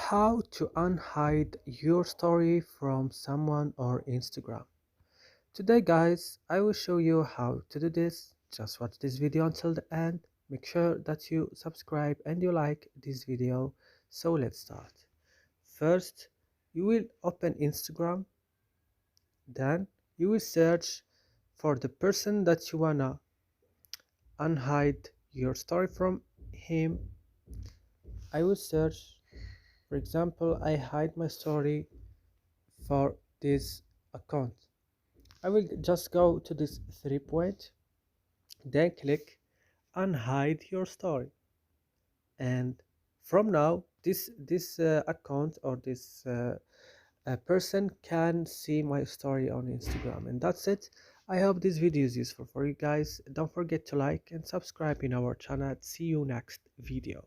How to unhide your story from someone or Instagram. Today guys, I will show you how to do this. Just watch this video until the end. Make sure that you subscribe and you like this video. So let's start. First, you will open Instagram. Then you will search for the person that you wanna unhide your story from him. I will search, for example, I hide my story for this account. I will just go to this 3 point, then click unhide your story, and from now this account or this person can see my story on Instagram. And that's it. I hope this video is useful for you guys. Don't forget to like and subscribe in our channel. See you next video.